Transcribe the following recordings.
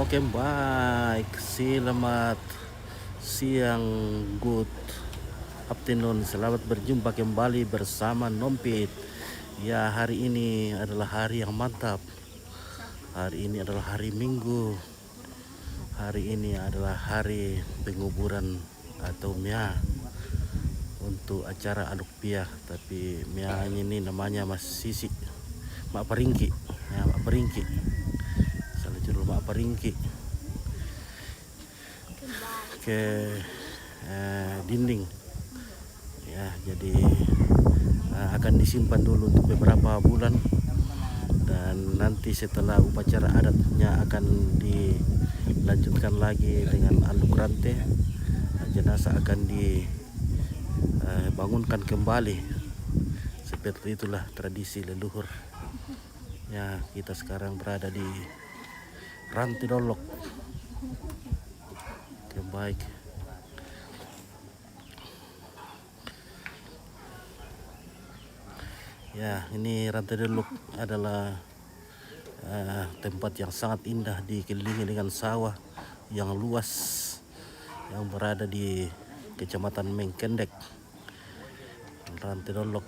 Oke, baik. Selamat siang, good afternoon. Selamat berjumpa kembali bersama Nompit. Ya, hari ini adalah hari yang mantap. Hari ini adalah hari Minggu. Hari ini adalah hari penguburan atau Mia untuk acara Aduk Piah. Tapi Mia ini namanya Mas Sisi, Mak Peringki. Ya, Mak Peringki. Salah judul Mak Peringki. Ke dinding ya, jadi akan disimpan dulu untuk beberapa bulan, dan nanti setelah upacara adatnya akan dilanjutkan lagi dengan aluk rantai. Jenazah akan dibangunkan kembali. Seperti itulah tradisi leluhur ya. Kita sekarang berada di Rantai Dolok. Baik, ya, ini Rantai Dolok adalah tempat yang sangat indah, dikelilingi dengan sawah yang luas yang berada di Kecamatan Mengkendek. Rantai Dolok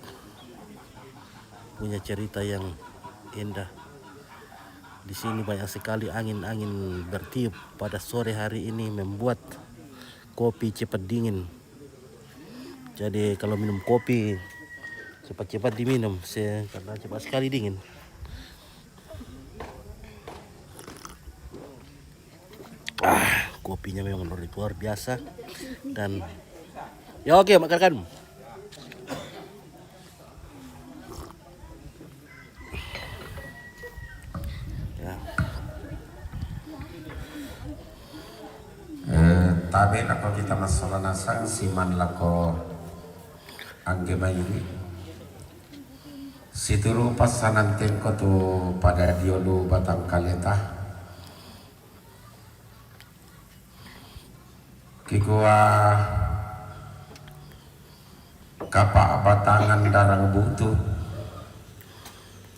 punya cerita yang indah. Di sini banyak sekali angin-angin bertiup pada sore hari ini, membuat kopi cepat dingin. Jadi kalau minum kopi cepat-cepat diminum karena cepat sekali dingin. Kopinya memang luar biasa. Dan ya, oke, makan. Tabe lako kita masalah nasang siman lako angge mayuri situru pasanan tengko tu pada diolu batang kaleta kikua kapak batangan darang butuh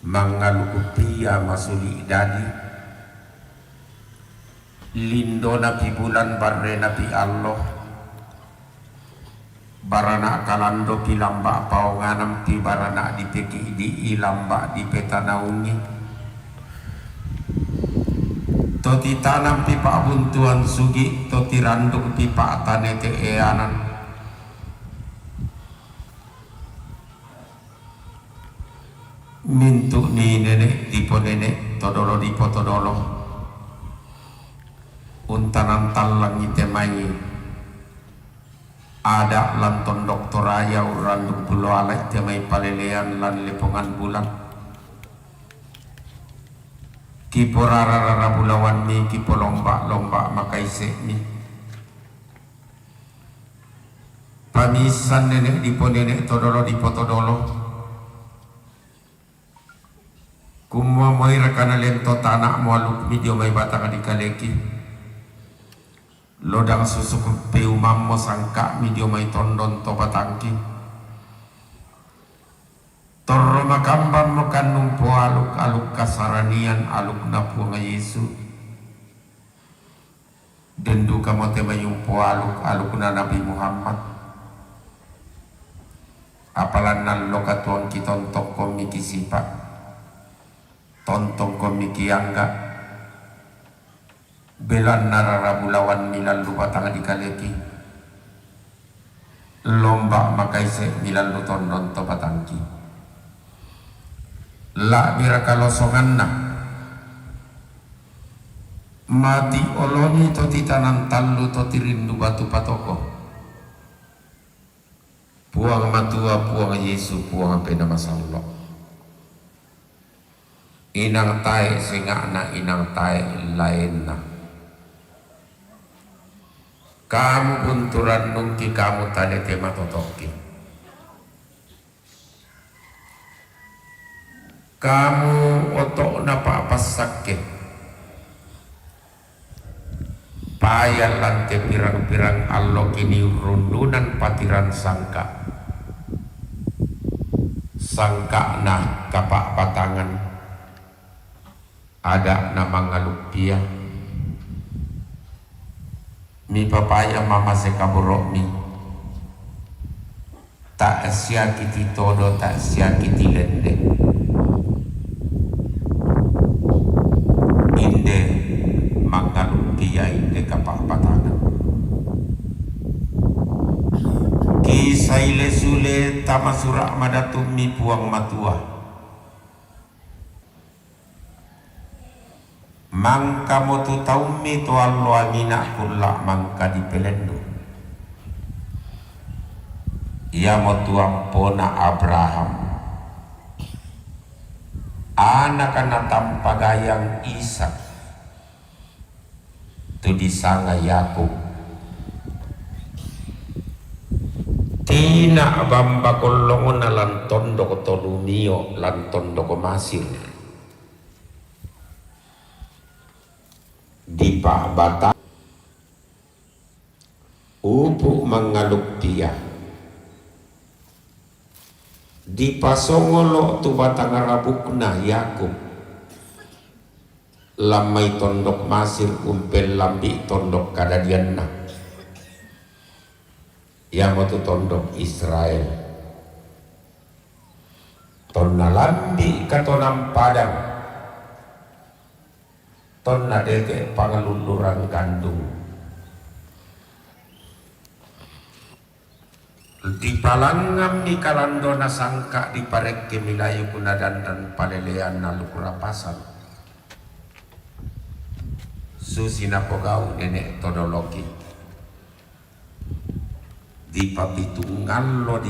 mangalukupia masuli dadi lindo nabi bulan barre nabi Allah barana kalando pilamba paonganam ti barana di peki di ilamba di peta naungi toti tanam pipa buntuan sugi toti randuk pipa tanete eanan mintuk ni nenek dipo nenek todolo dipo todolo untanan talang itemai ada lanton doktoraya uranduk bulo alai temai palelean lan lepongan bulan kipo rara bulawan mi kipo lomba makai mi pamisan nenek dipo nenek todolo dipo todolo kumwa moi rekana lento tanah mualuk video mai batang di kaleki lodang susu peu mammo sangka midio mai tondon to batangki torro makambam makan numpo aluk kasaranian aluk napuang Yesu dendu kamote mayumpo aluk na Nabi Muhammad apalan nallo katuang kitontok komiki sipa tontong komiki angga belan narara bulawan milan lupa tangan dikaleki lomba makaise milan lu tondon to patangki la bira kalosongan na mati oloni to titanan tallu to tirindu batu patoko puang matua puang Yesu puang apa nama sallo inang tae singakna inang tae lainna kamu bunturan nungki kamu tanya tema totoki kamu otok napa apa sakit payah lante pirang-pirang Allah kini rundunan patiran sangka nah kapak batangan ada nama ngalupia mi papaya mama sekaborok mi tak sia kiti todo tak sia kiti lende inde mangalupia inde kapapatana kisaile sule tamasura madatum mi puang matua mangka motu taumi to allo amina kulla mangka di pelendo ia motu ampona Abraham anak tampagayang Ishak tu disanga Yakub tina bamba kolongon lan tondo tolumio lan tondo masir di Pak Bata upu mangaluk dia di pasongolo tu batang rabukna Yakub lamai tondok masir umpel lambi tondok kadadianna yang tu tondok Israel tonna lambi katonam padang tonna deke pangaluluran kandung di palangam di kalandona sangka di parek kemilayu kunadan dan palelean nalukurapasan susina pogau nenek todologi di papitung ngallo di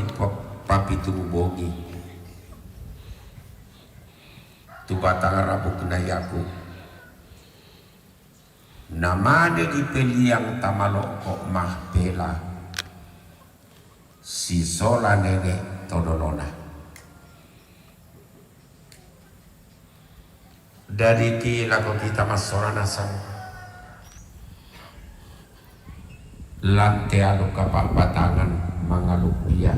papitung bogi tu batang rabu kena Yakub namanya di peliang tamaloko mahpela si sola nenek todolona dari kilako kita masora nasang lantai alu kapak batangan mangaluk dia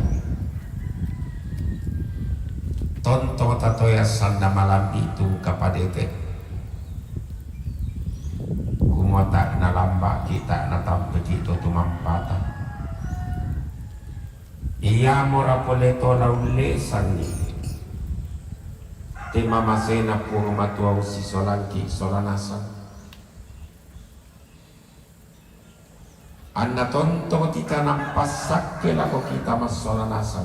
tonto tatoya sanda malam itu kapadete kumota nalamba kita natam begitu tumampata iya mora poleto laule sangi tema masena puang matua usi solanki solanasa anna tonto kita nampas sakke lako kita mas solanasa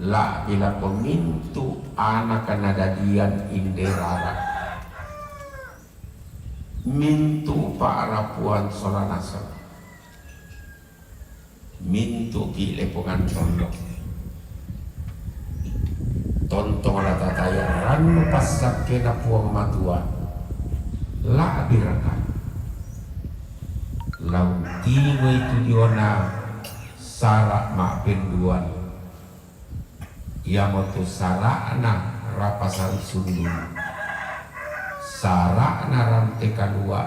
la bila pemintu anak kanadadian inderara mintu para puan solanasa mintu gile pungan tondok tontong rata taya ranu pasak kena puang matua la biraka lau tingo itu diona sarak mak penduan ia motu sarakna rapasari sundu sarakna rante kadua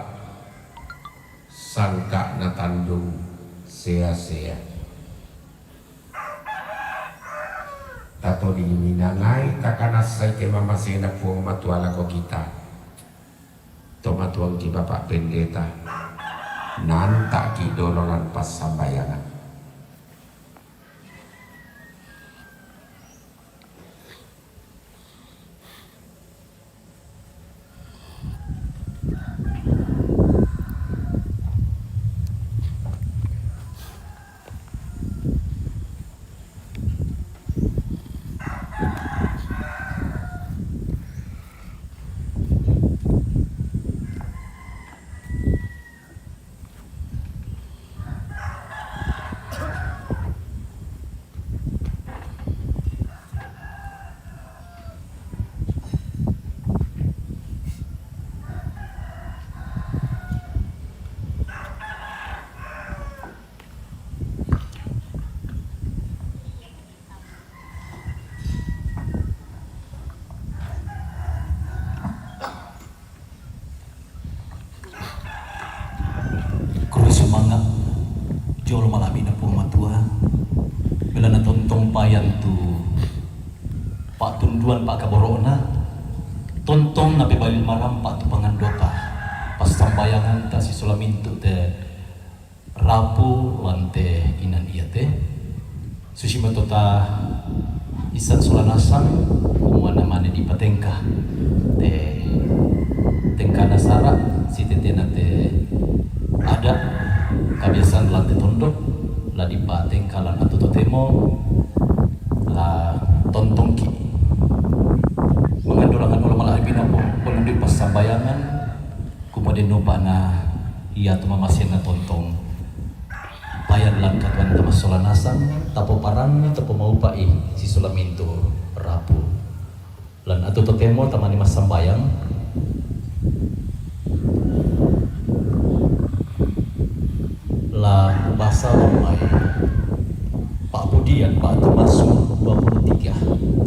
sangka na tandung sea-sea tato diminangai kakanasay ke mama sena puang matuala ko kita tomatuang ki bapak pendeta nanta ki dololan pas sambayangan semangat jol malami na po matua bila na tontong payan tu pak tunduan pak kaborona tontong na pibalil maram pak tu pangandoka pas sambayangan ta si sulamintu te rapu lante inan iya te susimato ta isan sulanasan umana mana di patengka te tengka nasara si tetena te ada kabiasaan lante tondok la di patengka lan atu totemo la tontongki mengandurangan ulama lain pun penundi pas sambayangan kemudian nuba na iya tu mamasin na tontong bayan lan katuan tama solanasan tapo parang tapo maupai si sulaminto rapu lan atu totemo tamani mas sambayang la bahasa lamai Pak Budian Pak tu masuk 23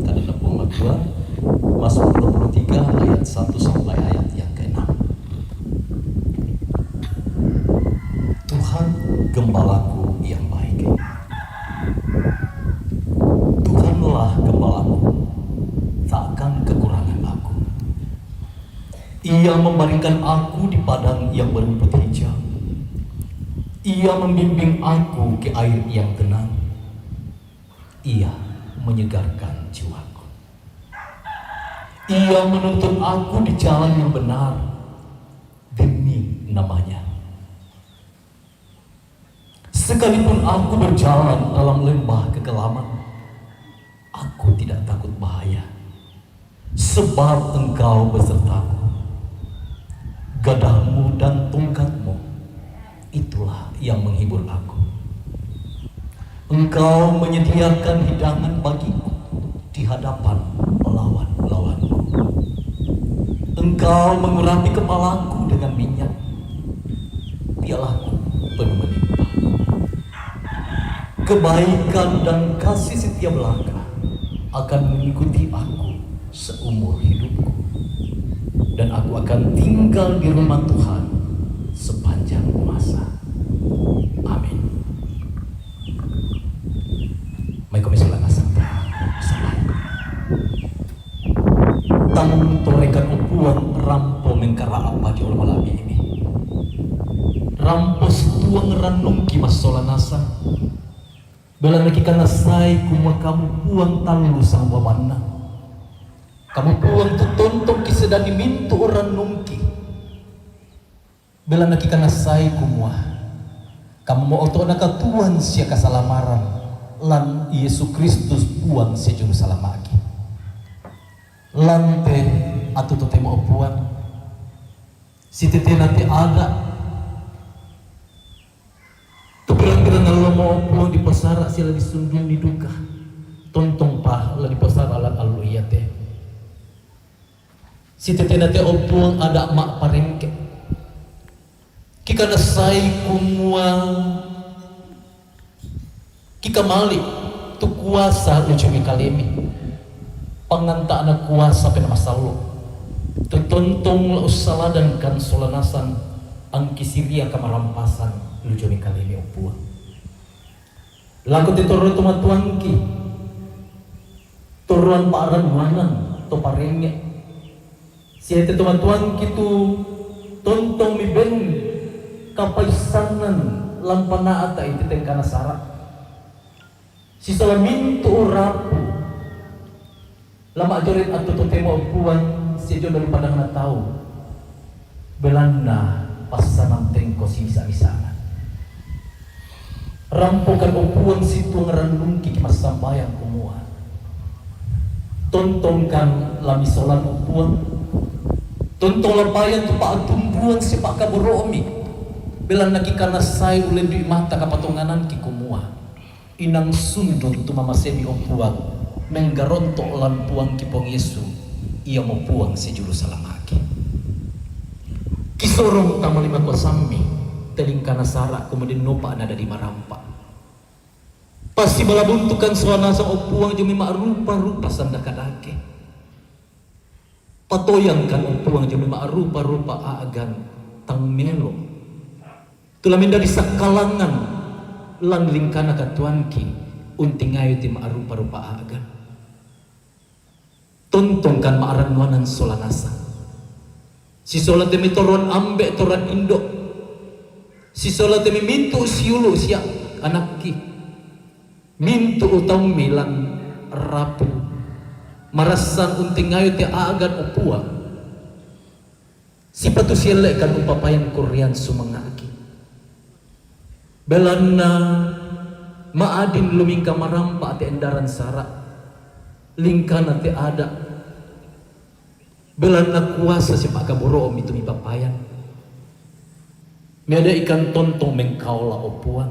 kada lepung matua masuk 23 ayat 1 sampai ayat yang ke-6. Tuhan gembalaku yang baik. Tuhanlah gembalaku, takkan kekurangan aku. Ia membaringkan aku di padang yang berumput hijau. Ia membimbing aku ke air yang tenang. Ia menyegarkan jiwaku. Ia menuntun aku di jalan yang benar demi namanya. Sekalipun aku berjalan dalam lembah kekelaman, aku tidak takut bahaya, sebab Engkau besertaku. Gadahmu dan tongkatmu, itulah yang menghibur aku. Engkau menyediakan hidangan bagiku di hadapan lawan-lawanku. Engkau mengurapi kepalaku dengan minyak, pialaku penuh melimpah. Kebaikan dan kasih setia belaka akan mengikuti aku seumur hidupku, dan aku akan tinggal di rumah Tuhan sepanjang masa. Amin. May komisyon lang sampai. Tang torekan upuan rampo mengkara apa di ulang malam ini. Rampo tuang ranung kimas solanasa. Belang lagi kanasai kumwa kamu puang talu sang wabana. Kamu puang tutontok kisah dimintu orang nungki. Belang lagi kanasai kumwa. Kamu mau oto nakatuan sia kasalamaran. Lan Yesus Kristus puang sejuru salamagi. Lante atau totemo puang. Si tete nanti ada. Keberang-berang Allah mau puang di pasar sila disundung di duka. Tontong pah lah di pasar alat alu iya teh. Si tete nanti puang ada mak parengke. Kika nasai kumuang. Kika malik tu kuasa ujungi kalemi panganta na kuasa penamasalu tu tontong usala dan kan solanasan ang kisiria kamarampasan ujungi kalemi opua lagu titurun tumatuan ki turuan paran wanan to parenge siete tumatuan ki tu tontong mi ben kapaisanan lampana ata iti tengkana sara si salamintu rapu lama jorin atau totemo puan si jo daripada na tahu belanda pasanam tengko si bisa-bisana rampokan opuan si tuang randung kiki masambayang kumua tontongkan lamisolan opuan tontong lampayan tu pak tumbuan si pak kaburomi belanda kikana say ulen di mata kapatunganan ki kumua inang sundon tu mamasemi opuang menggaronto lampuang kipong Yesu ia mau puang sejuru salamaki kisorong tamalima ko sami telingkana sara kemudian nopa nada di marampa pasti balabuntukan suana sa opuang jumi rupa-rupa sandakadake patoyang kan opuang jumi rupa-rupa aagan tang melo tulamin dari sakalangan lang lingkana katuanki unting ayo ti maarupa-rupa agan tontong kan maaranwanan solanasa Si solat demi toron ambek toran indok. Si solat demi mintu siulu siap anak ki. Mintu utang milan rapu. Marasan unting ngayo ti agan opua. Si patu sielek kan upapayan Korean sumangaki. Belana maadin lumingka marampa ati endaran sara. Lingkana ti ada. Belana kuasa si Pak Kaboro itu mi papayan. Miada ikan tontong mengkaula opuan.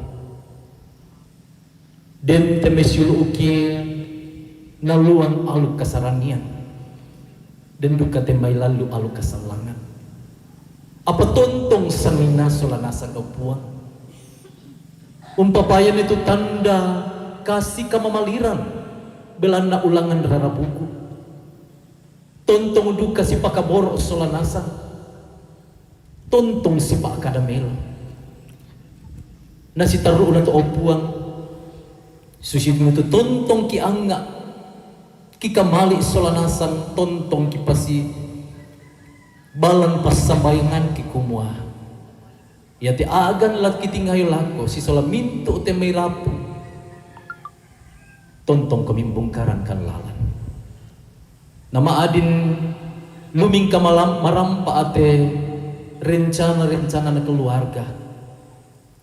Den temesyul ukir naluang aluk kasarangian. Den duka temay lalu aluk kasalangan. Apa tontong samina solanasan opuan. Umpapayan itu tanda kasih kamamaliran. Belana ulangan rara buku. Tontong duka si Pak Kaboro solanasan. Tontong si Pak Kadamel. Nasi taruh na to opuang. Susit mo to tontong ki anga. Ki kamali solanasan tontong ki pasi. Balang pasambayangan ki kumwa. Yati agan lat kiti ngayo lako si sola minto te may rapo. Tontong kamimbungkaran kan lalan. Nama adin luming kamalam marampa ate rencana-rencana na keluarga.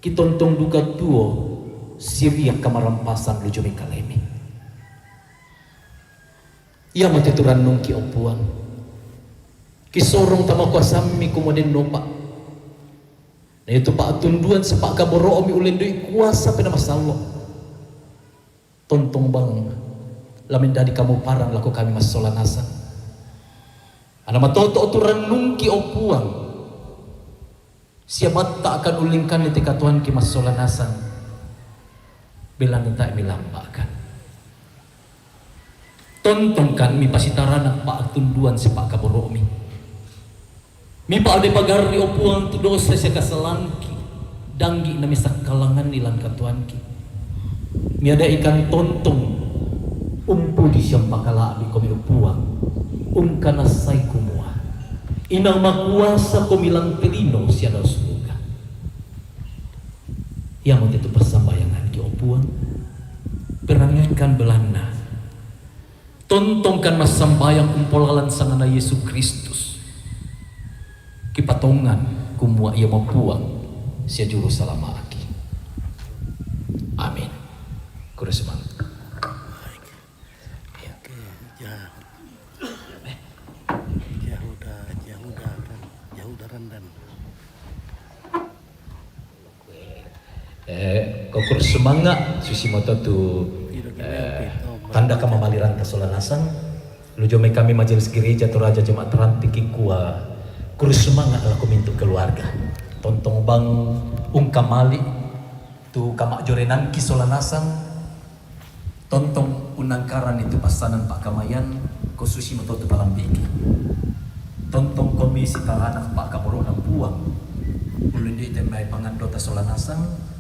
Kitontong duka tuo siriak kamarampasan lujo may kalemi. Ia matituran nung ki opuan. Kisorong tama kuasami kumaden nopa. Na ito pa atunduan sa Pak Kaboro omi ulendoy kuasa pinamasalo. Tontong bang lamin dadi kamu parang laku kami masolanasan. Ana matoto oturan nungki opuang. Siamat tak akan ulingkan di tikatuan ki masolanasan. Bilang tak milambakan. Tontongkan mi pasitaranak pa atunduan si Pak Kaboro omi. Mi pa ade pagari opuang tu dosa sa kasalanki. Danggi na misak kalangan nilang katuanki. Mi ada ikan tontong umpu di siyang pakalabi ko minupuang kanasay kumua inang makuasa ko milang pelino siya daw suluga yang itu persambayangan ki opuang perangikan belana tontongkan masambayang umpolalan sangana Yesus Kristus kipatongan kumua ia mapuang siya juru salama aki amin kuresemang. Kokur semangat susi moto tu tanda kamamaliran kasolanasan lujo me kami majelis gereja tu raja jemaat rantiki kuah kurus semangat laku mintu keluarga tontong bang kamali tu kamak jorenan kisolanasan tontong unangkaran itu pasanan Pak Kamayan ko susi moto tu palambiki tontong komisi taranak Pak Kaboro nang buang ulun di temai pangandota solanasan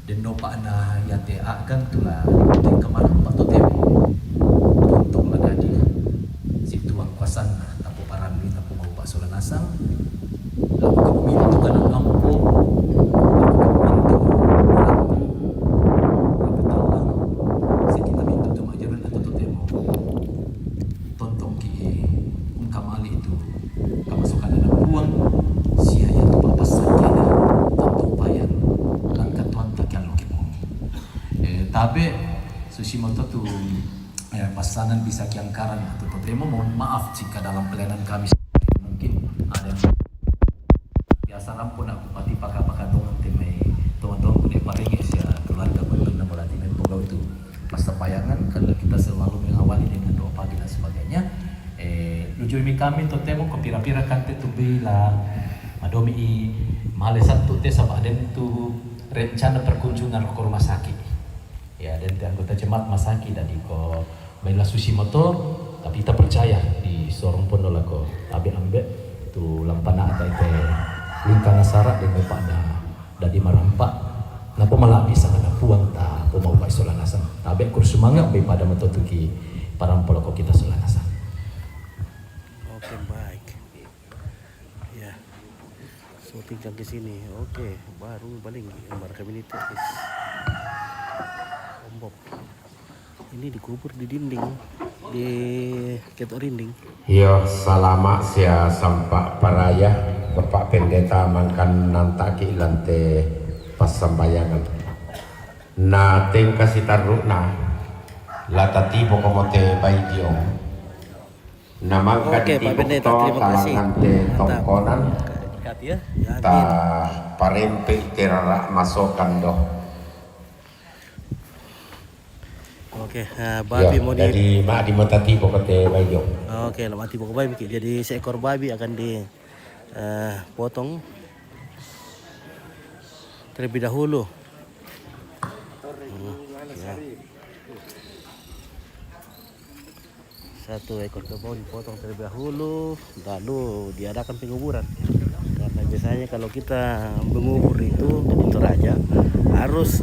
dan nopa na yate akan tula ting kemarin pato temo tontong lagadi si tuang kuasan tapu paramli tapu mau pak solanasang lalu kemintu kana kampo lalu kemintu rapu talang si kita mintu tu majaran atau temo tontong ki kamali itu kamasukan na buang sia ya tu papasan kena tontong payan tapi Susimoto tu pasangan bisa kiangkaran atau terima mohon maaf jika dalam pelayanan kami mungkin ada yang biasa rampun aku pati pakar temai teman-teman kuda paling ya keluarga benar berarti memang itu pas tapayangan kalau kita selalu mengawali dengan doa pagi dan sebagainya lucu ini kami tu temo kopira-pira kante tu bila madomi i mahal satu te sama ada tu rencana perkunjungan ke rumah sakit. Ya, dan anggota jemaat Masaki dari ko Baila Susimoto, tapi kita percaya di sorong pun dola ko tabi ambek tu lampana ada itu lingkana sarak dan pada dari marampak napa malah bisa kana puang ta mau pa solanasan tabe kur semangat be pada matotuki parampol ko kita solanasan. Oke, baik. Syutingkan ke sini. Oke, baru balik gambar community guys. Ombok. Ini dikubur di dinding di ketok rinding. Yo salama sia sampak paraya Bapak Pendeta mangkan nantaki lante pas sambayangan. Na ting kasih taruh na latati bokomote baidiong. Namangka Oke, di Pak Pendeta, bukto terima kasih. talangante tongkonan Dekat ya. Ya, ta amin. parempe terara masokan doh. Oke, babi mau di. Jadi mak di matati bokote baidiong. Oke, lama tiba ke babi. Jadi seekor babi akan dipotong terlebih dahulu. Ya. Satu ekor kerbau dipotong terlebih dahulu, lalu diadakan penguburan. Karena biasanya kalau kita mengubur itu di Toraja harus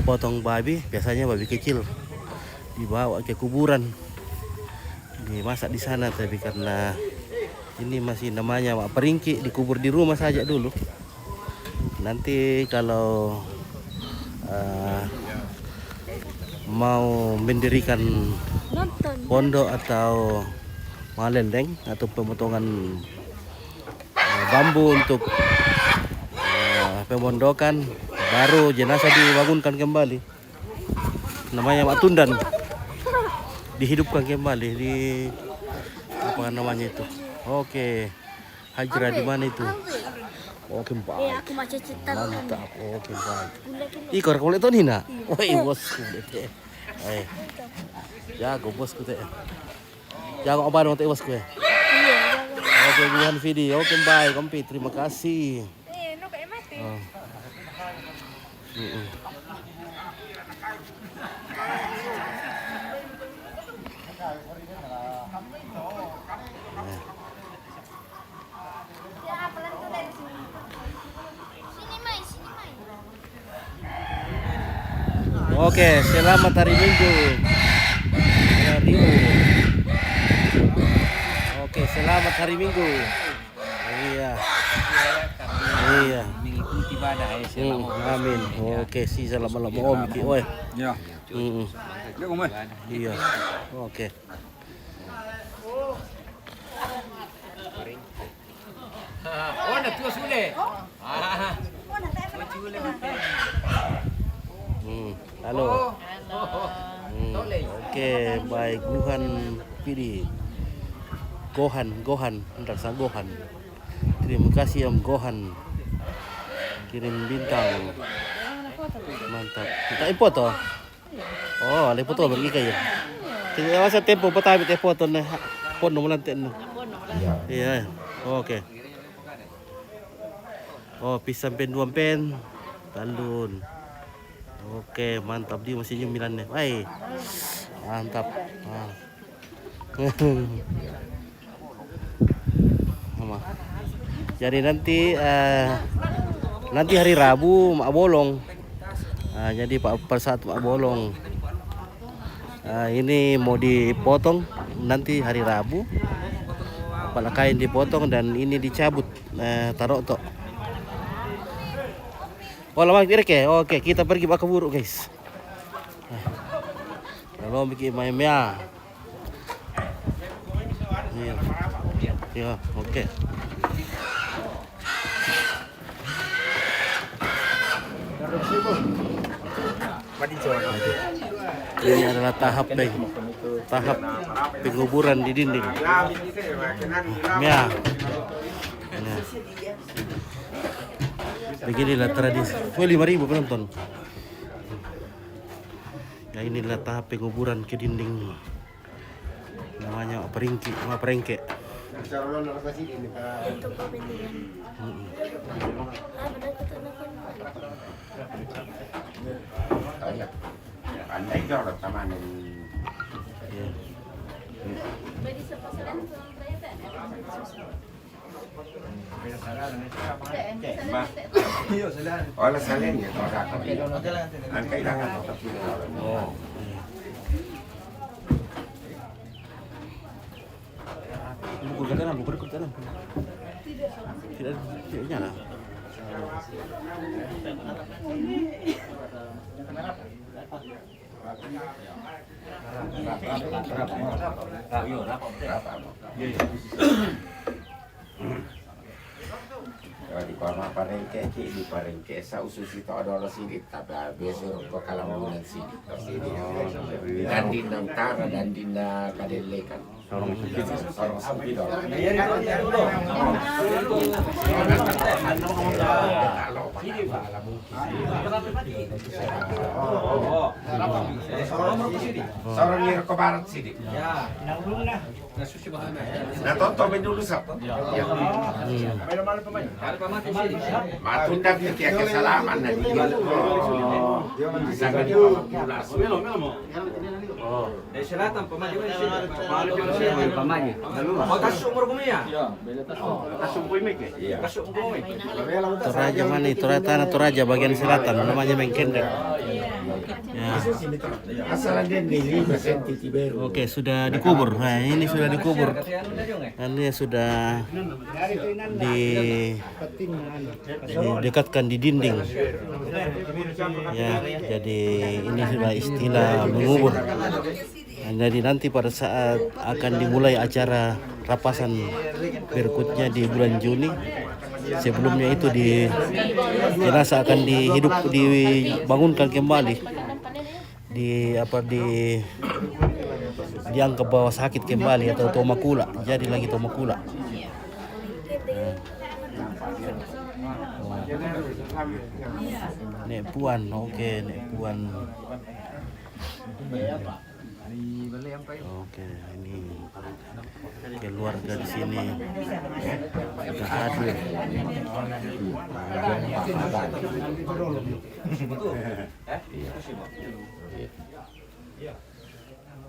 potong babi, biasanya babi kecil dibawa ke kuburan, dimasak di sana. Tapi karena ini masih namanya Mak Peringki, dikubur di rumah saja dulu. Nanti kalau mau mendirikan pondok atau malendeng atau pemotongan bambu untuk pemondokan, baru jenazah dibangunkan kembali. Namanya Mak Tundan, dihidupkan kembali di apa namanya itu. Oke, Hajra di mana itu? Oke, baik. Aku macam cerita Mantap. Oke, baik. Ikor kulit tuh Nina. Woi, bosku deh. Jago bosku teh. Jago apa dong teh bosku ya? Oke, bukan video. Oke, baik, Kompi. Terima kasih. Oh. Oke, selamat hari Minggu. Oke, selamat hari Minggu. Iya. Iya. Mengikuti ibadah ya selama Amin. Oke, sih selamat malam Om Ki. Oi. ya. Dia ngomong. Iya. Oke. Oh, nak tuas boleh. Ah. Halo. Oke, baik. Luhan pilih. Gohan, rasa Gohan. Terima kasih Om Gohan. Kirim bintang. Mantap. Kita foto. Oh, ada foto bagi kayo. Tidak masa tempo patabi te foto na pon mo lang ten. Iya. Oke. Oh, pisang pen dua pen. Talun. Oke, mantap dia masih nyumilan nih. Wah, mantap. Sama. Jadi nanti hari Rabu Mak Bolong. Jadi per saat Mak Bolong ini mau dipotong nanti hari Rabu. Kepala kain dipotong dan ini dicabut. Taruh tok. Oh, lama direk ya. Oke, kita pergi bak keburu guys. Kalau bikin main-main. Iya. Ya, oke. Ini adalah tahap penguburan di dinding. Ya. Nah. Beginilah tradisi. 5.000 penonton. Ya, inilah tahap penguburan ke dinding. Namanya Perengke. Andai jauh taman Ya. Oleh salen ya orang angkai dah kan tapi Oh. Buku kanan. Tidak nyala. Di Pama Parengke, di Parengke, sa ususi to ada sini, tapi besok ke Kalamunan sini. Dan di Nantara dan di Kadelekan. Sorong sepi dong. Sorong nyer ke barat sini. Nah, tonton dulu sap. Matunda ketika kesalaman nanti. Bisa kan Selatan pemain pemain. Oh, kasih umur bumi ya? Kasih umur ini ke? Kasih umur ini. Toraja mana? Toraja bagian selatan namanya Mengkender. Ya. Oke, sudah dikubur. Nah, ini sudah dikubur. Ini sudah didekatkan di dinding. Ya, jadi ini sudah istilah mengubur. Jadi nanti pada saat akan dimulai acara rapasan berikutnya di bulan Juni. Sebelumnya itu jenazah akan dibangunkan kembali. Dianggap bahwa sakit kembali atau tomakula, jadi lagi tomakula. Nek Puan, oke, Nek Puan. Oke, ini keluarga di sini sudah hadir.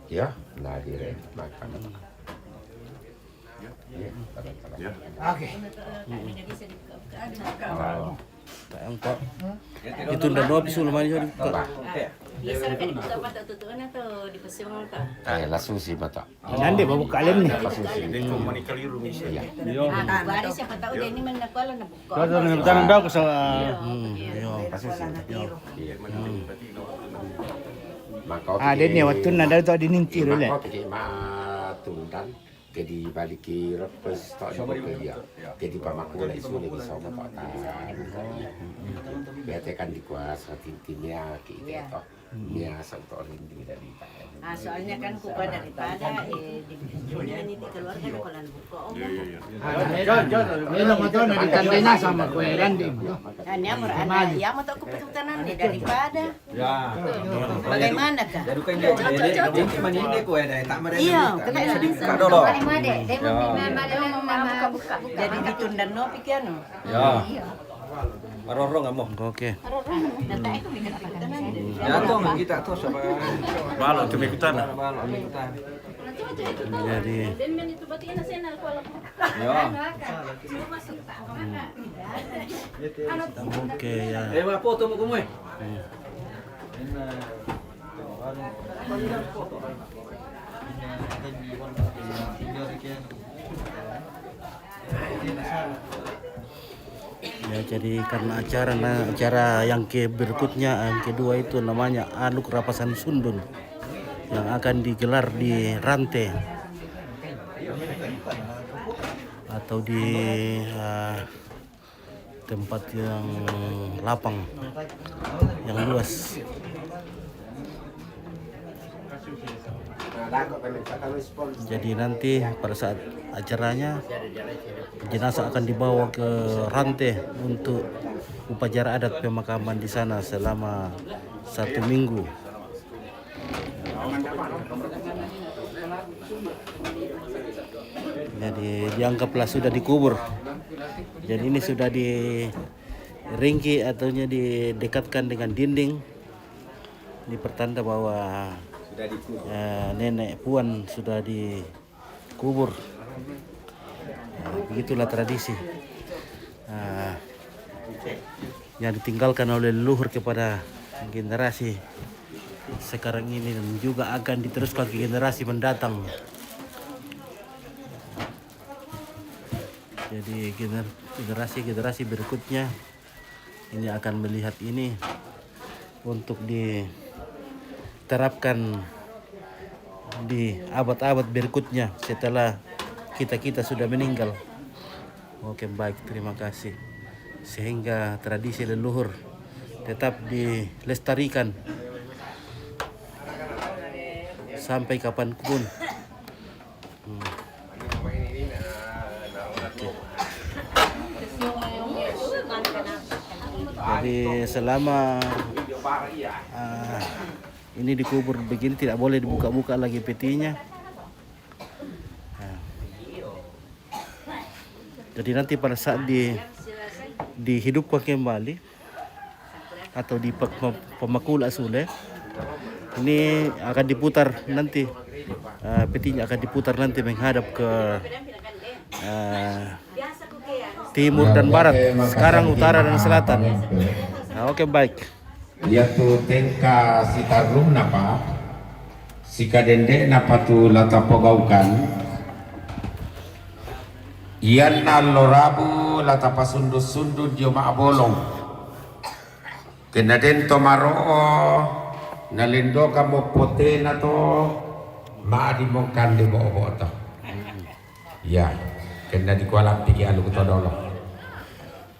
Ya, nah direct makan. Oke. Pak, itu ndak nopi sulman jadi. Biasa kan dibuka mata tutupan atau dipasung mata. La susi mata. Nanti bawa kalian nih. Baris siapa tahu dia ini menakwala na buka. Kalau dengan tangan dah aku salah. Ada nih waktu nada tu ada ninti dulu. Tundan jadi balik ke repes tak juga dia jadi pamakula isu ni bisa mata biar tekan dikuasa tintinnya kita biasa untuk lindung dari Soalnya kan kupa daripada di ini di keluarga na kolan buka. Ini motor dari tantenya sama kue randi. Hanya berada ya mau tahu keputusan di daripada. Ya. Bagaimana kah? Jadi kan dia maninde ko ada tak ada. Iya, kena sedikit dulu. Buka. Jadi ditunda no pikiran. Ya. Marorong amo. Oke. Data itu bikin apa kan? Ya to kita to sama Balo tumikutan. balo ikutan. Jadi Ya. oke ya. Wa foto mo kumoy. Ya, jadi karena acara yang berikutnya yang kedua itu namanya Aluk Rapasan Sundul yang akan digelar di Rante atau di tempat yang lapang yang luas. Jadi nanti pada saat acaranya jenazah akan dibawa ke Rante untuk upacara adat pemakaman di sana selama 1 minggu. Jadi dianggaplah sudah dikubur. Jadi ini sudah diringki atau didekatkan dengan dinding. Ini pertanda bahwa nenek Puan sudah dikubur. Begitulah tradisi yang ditinggalkan oleh leluhur kepada generasi sekarang ini dan juga akan diteruskan ke generasi mendatang. Jadi generasi berikutnya ini akan melihat ini untuk diterapkan di abad-abad berikutnya setelah kita sudah meninggal. Oke, baik, terima kasih. Sehingga tradisi leluhur tetap dilestarikan sampai kapanpun. Jadi selama ini dikubur begini tidak boleh dibuka-buka lagi petinya. Jadi nanti pada saat dihidupkan kembali atau di pemakula sule, ini akan diputar nanti, petinya akan diputar nanti menghadap ke timur dan barat, sekarang utara dan selatan. Nah, oke, baik. Yaitu tengka si tarung napa, si kadendek napa tu lata pogaukan. Iyan na lorabu lata pasundus-sundud yo maabolong. Kena den to maroo nalindo kamo pote na to maadi mong kande mo oboto. Ya, kena di kualam pigi alu ko dolo.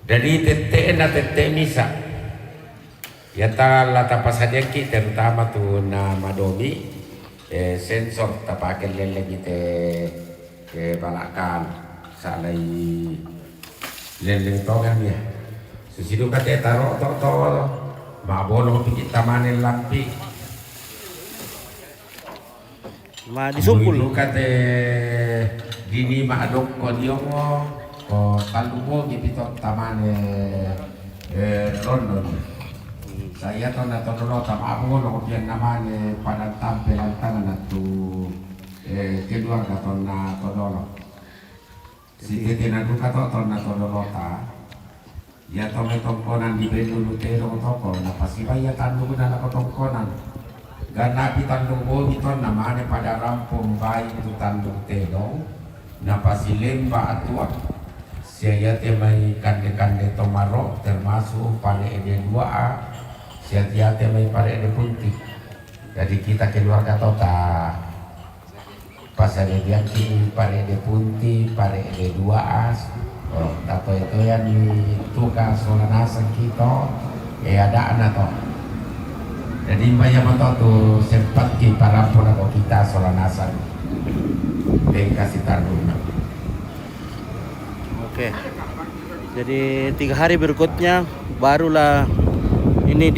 Dari tete na tete misa. Yata lata pasadeki terutama tu na madomi sensor tapakel lele gite ke balakan salai lele tongan ya. Susidu kate taro to mabolo pigi tamanen lampi. Ma disumpul. Kate dini maadok kodiongo ko talumo gipito tamane London. Saya tahu na tono tama ako no pian namane pada tampilan tangan tu kedua katon na tono. Si tete na duka to na tono ta. Ya to me tongkonan di bedu lutero toko na pasibaya tandu na na tongkonan. Gana pitandu bo biton namane pada rampung bayi itu tandu teno na pasilemba atua. Saya temai kande-kande tomaro termasuk pane ede 2A. Siat-siat mai pare de punti. Jadi kita keluarga tota pasal dia kini pare de punti, pare de 2A. Oh, tato itu yang di tukang solanasan kita ada anak to. Jadi banyak motor tu sempat ki para pun kita solanasan. Dan kasih taruna. Oke. Jadi 3 hari berikutnya barulah ini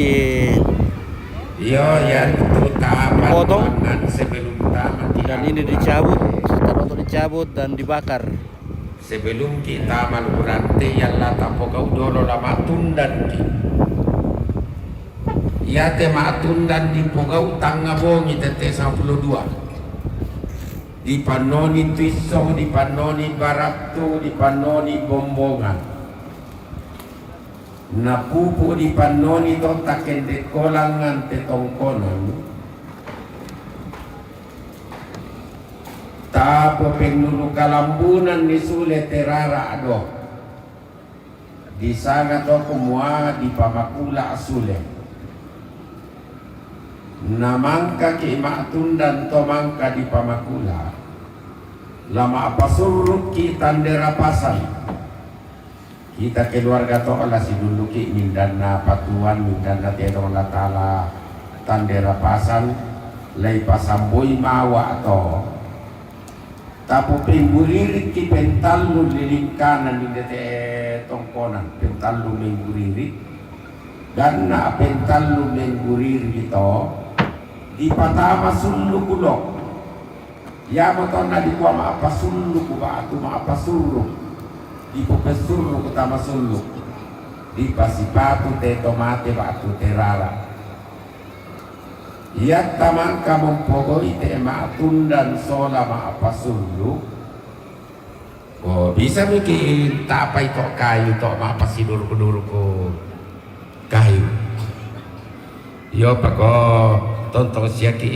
yang terutama potong sebelum tamat dan ini dicabut, setelah dicabut dan dibakar. Sebelum kita malurante yang lata pokau dolo lama tundan ki. Ya te matundan di pokau tangga bongi tete 92. Di panoni tuiso, di panoni baratu, di panoni bombongan. Na pupu di panoni to takende kolangan te tongkonon tapo pengnulu kalambunan ni sule terara ado di sana to kumua di pamakula sule namangka ki matundan to mangka di pamakula lama apa suruk ki tandera pasan. Kita keluarga to ala si dulu ki mindana patuan mindana tiada Allah taala tandera pasan lay pasambui mawa to tapo pingguririk ki pentalu lilingkanan ni te tongkonan pentalu mengguririk dan na pentalu mengguririk to di patama sulu kulok ya motona di kuama apa sulu kuba atu ma apa sulu di pupesuru utama suluk di pasipatu te tomate batu terara ia tamang kamu pogoi te maatun dan sola ma apa suluk oh bisa bikin tak apa itu kayu to ma apa sidur ko kayu yo pako tontong siaki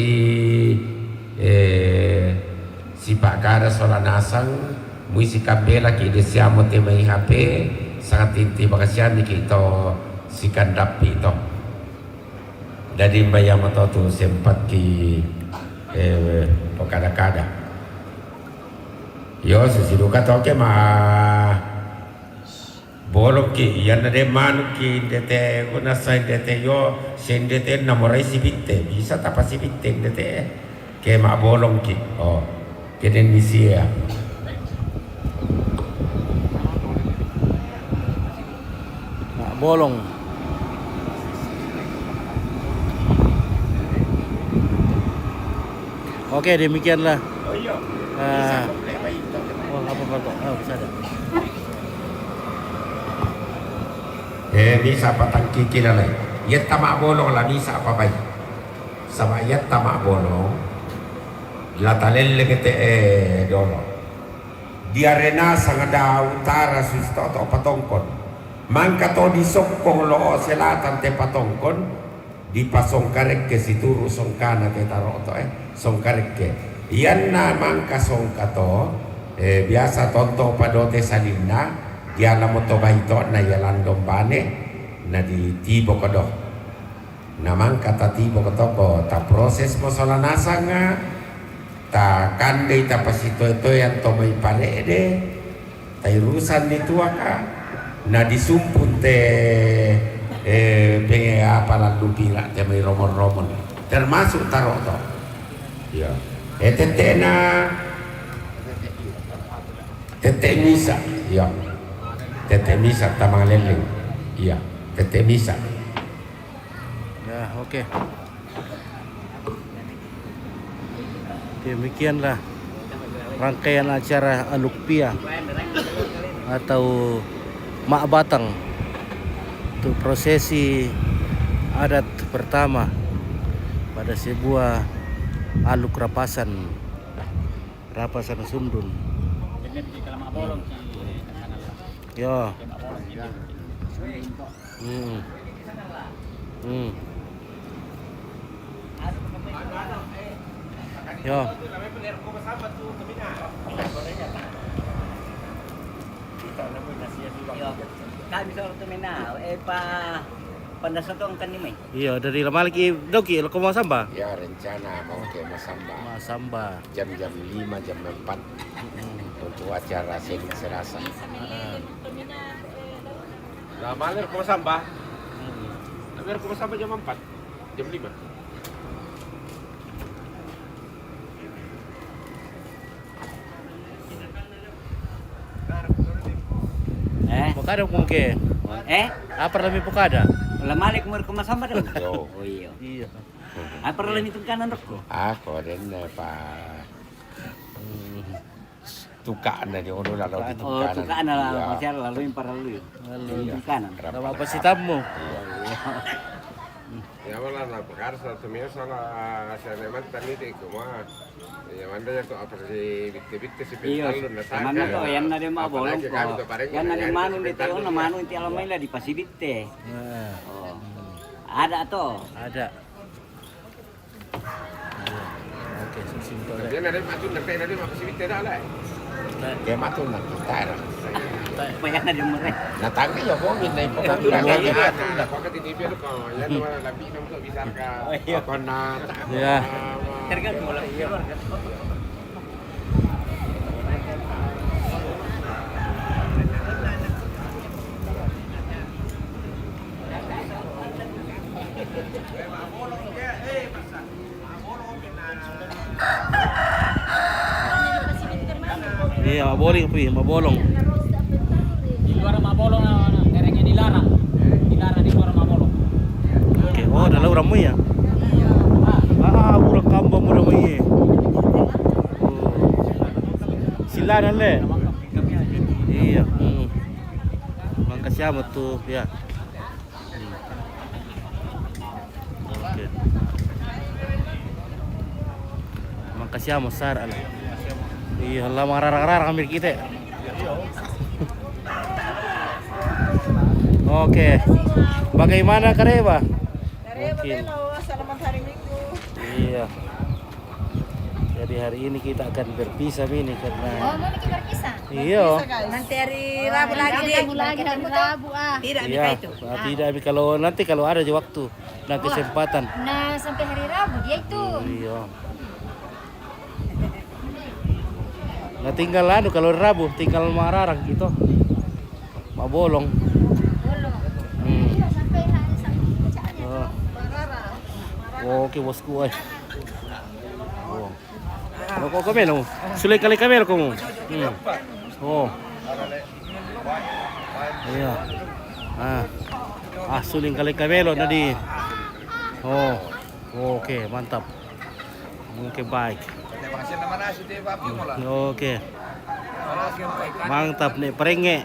si Pak Kada sola nasang Muisi kambela ki desiamo tema i HP sangat inti makasihan kita sikan dapi to. Dari bayam atau tu sempat ki pokada-kada. Yo sesiduka toke ma bolok ki yan de manu ki dete kuna sai dete yo sendete namorai si bitte bisa tapa si bitte dete ke ma bolong ki oh keden misia Mak bolong. Oke, demikianlah. Oh, apa Pak? Oh, bisa ada. bisa patang kiki lalai yet tamak bolong lah bisa apa baik sama yet tamak bolong la talelle kete dolo di arena sangada utara susto atau patongkon mangka to di sokong lo selatan te patongkon di pasong karek ke situ songkana ke taro to song karek ke yan na mangka songka to biasa tonto padote salinna dia la moto baito na yalandong bane na di tibo kodo namang kata tibo kodo ta proses mo solanasa nga ta kande ta pasito ito yang to may parede ta irusan dito ka na disumpun te pengen apa lalu pila te may romon-romon termasuk taro to ya tete misa ya tete misa tamang leleng iya tete misa Ya, oke. Demikianlah rangkaian acara Alukpia atau Mak Batang untuk prosesi adat pertama pada sebuah aluk rapasan Sundun. Yo. Yo. Kami soal tu mina, pandasotong kan ni. Iya, dari lama lagi doki lo mau samba? ya rencana mau ke Masamba Mas samba. jam-jam 5 jam 4 untuk acara seni serasa Lah malir ko masamba. Malir ko masamba jam 4. Jam 5. Pokada mungkin. Apa lebih pokada? Lamalik mo ko masama daw. Yo. Oh iya. Iya. Ay para lang itong kanan ko. Ako rin pa tukaan na di uno lalo di Oh, tukaan. tukaan na lang. Masyal lalu yung para lalu. Yung kanan. Nama apa sih tamu? Ya wala na pakar sa tumiyo sa sa naman tanite ko ma. Ya manda ya to apa si bitte si Iyo, pentalo na sa. mana to yan na din mabolong ko. Yan na din manu dito na manu inti alamay la di pasibite. Oh. Ada to. Ada. Oke, simpel Dia na rin matun na tayo na rin makasibite na ala. Kaya matun na kita ra. Paya na din mo rin. Natangga ya ko min na ipo ka Matun na na tayo na. Pagka tinipir ko, yan wala labi nang to bisar ka. Ako na. Ya. Karga ko wala iyo. Iya, mabolong pi, mabolong. Di luar mabolong na kerengnya dilarang. Dilarang di luar mabolong. Oke, oh, dah lalu ramai ya. Burak kambang muda mai. Silanan le. Iya. Mangka siapa tuh ya. Oke. Mangka siapa sar ala. Iya, lah marah-marah ambil kita. Oke. Bagaimana Kareba? Mungkin. Selamat hari Minggu. Iya. Jadi hari ini kita akan berpisah ini karena Oh, mau bikin berpisah? iya. Nanti hari Rabu lagi deh. Ketemu lagi hari Rabu Tidak Iya, itu. tidak kalau nanti kalau ada waktu dan kesempatan. Nah, sampai hari Rabu dia itu. Iya. Nah tinggal kalau Rabu tinggal Mararang gitu. Mak Bolong. Bolong. Hmm. Iya, sampai hari Sabtu. Oh. Oke bosku ay. Oh. Kok kamelo? Sulay kali kamelo ko mo. Oh. Iya. Suling kali kamelo na di. Oh. Oke, mantap. Oke, baik. Oke. Mantap nih, perenge.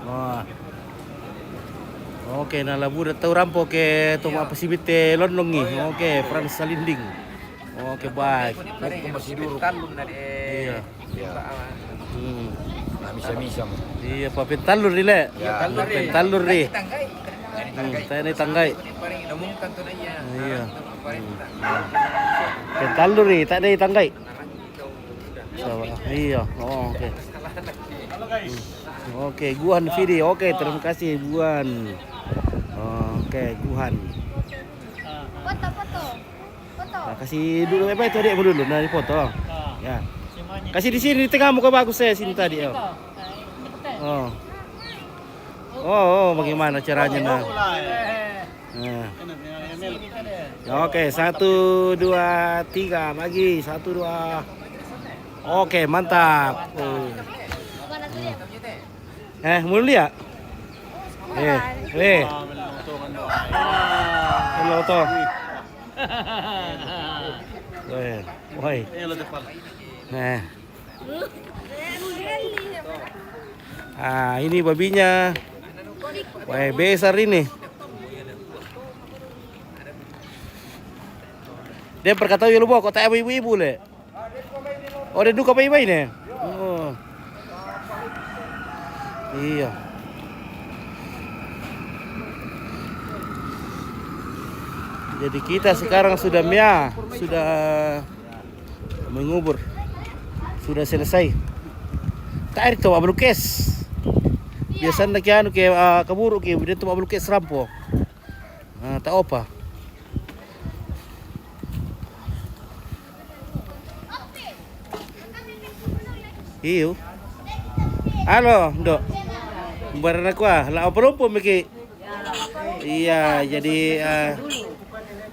Wah. Oke, nalabu tahu rampo ke toma pasibite lonlongi. Oke, Frans Salinding. Oke, baik. Iya. Misa-misa mo. Iya, papentalur nila. Papentalur ri. Tayo tanggay. Iya. Pentalur ri, tak ada tanggay. So, iya. Oh, oke. Oke, Guhan Vidi. Oke, terima kasih Guhan. Oke, Guhan. Foto. Nah, kasih dulu apa itu adik dulu. Nah, foto. Ya. Kasih di sini di tengah muka bagus saya sini tadi. Oh, bagaimana caranya nah? Oke, 1, 2, 3 bagi 1, 2. Oke, mantap. Mulia. Hello to. Woi. Ini babinya. Wah, besar ini. Dia berkata ya lu bawa kota ibu-ibu le. Oh, dia duka bayi-bayi nih. Oh. Iya. Jadi kita sekarang sudah mengubur. Sudah selesai. Kair to ablukes. Biasanya kianu ke kaburu ke dia tu ablukes rampo. Tak apa. Iyo. Halo, Ndok. Barang aku lah apa miki. Iya, jadi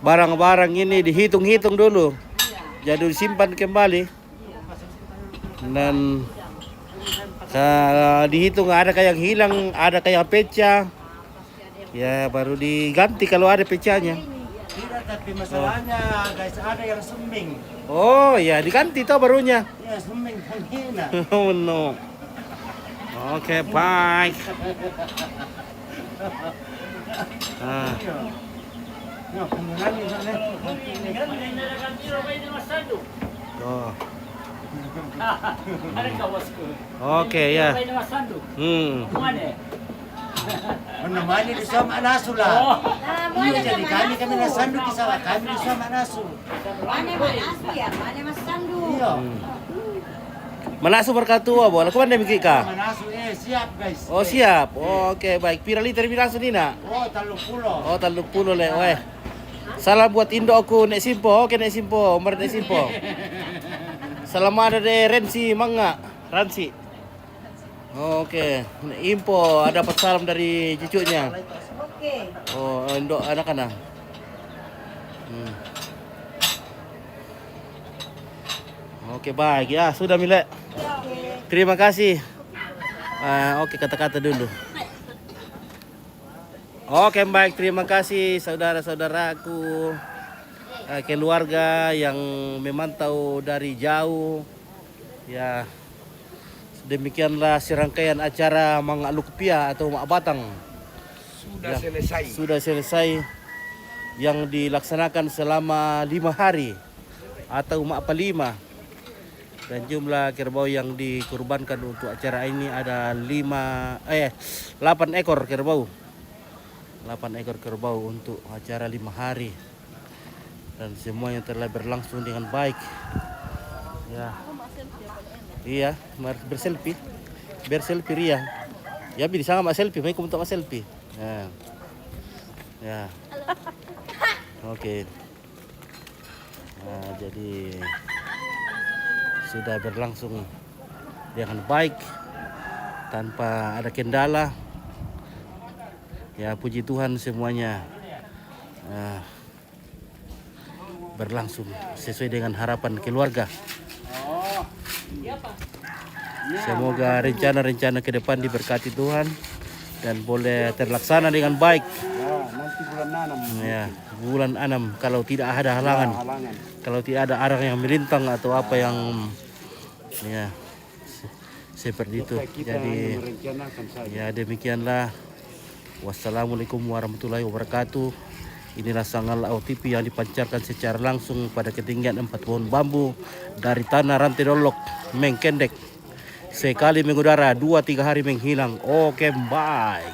barang-barang ini dihitung-hitung dulu. Jadi disimpan kembali. Dan dihitung ada kayak hilang, ada kayak pecah. Ya, baru diganti kalau ada pecahnya. Tidak, tapi masalahnya guys ada yang sembing. Oh, ya diganti toh barunya. Ya, sembing kan hina. Oh no. Oke, baik. No, kemudian di sana. Oh. Oke, ya. Namanya di sama nasu lah. Iya, jadi kami nasanduk di sawah, kami di sama nasu. Mana Mas ya? Mana Mas Sandu? Iya. Manasu berkatua, bola. Kau mana mikir ka? Nasu siap guys. Oh siap. Oh, oke, baik. Pira liter minasu nina? Oh, 30. Oh, 30 le. Weh. Salam buat Indo aku nek simpo. Oke nek simpo, umar nek simpo. Salam ada de Rensi Mangga, Ransi. Oke, nek info ada dapat salam dari cucunya. Oke. Oh, Indo anak-anak. Oke, baik ya, sudah Mile. Terima kasih. Oke, kata-kata dulu. Oke, baik, terima kasih saudara-saudaraku, keluarga yang memantau dari jauh. Ya, demikianlah serangkaian acara Mangak Lukpia atau Mak Batang. Sudah selesai yang dilaksanakan selama 5 hari atau Mak Palima. Dan jumlah kerbau yang dikurbankan untuk acara ini ada 8 ekor kerbau. 8 ekor kerbau untuk acara 5 hari. dan semuanya telah berlangsung dengan baik. Ya. Iya, mari berselfie. Berselfie Ria. Ya, bisa nggak selfie? Mau untuk selfie. Ya. Ya. Oke. Nah, jadi sudah berlangsung dengan baik tanpa ada kendala. Ya, puji Tuhan semuanya berlangsung sesuai dengan harapan keluarga. Semoga rencana-rencana ke depan diberkati Tuhan dan boleh terlaksana dengan baik. Nanti bulan 6. Ya, bulan 6 kalau tidak ada halangan. Kalau tidak ada arang yang melintang atau apa yang ya seperti itu. Jadi ya demikianlah. Wassalamualaikum warahmatullahi wabarakatuh. Inilah Sangal OTP yang dipancarkan secara langsung pada ketinggian 4 pohon bambu dari tanah Rantai Dolok, Mengkendek. Sekali mengudara, 2-3 hari menghilang. Oke, baik.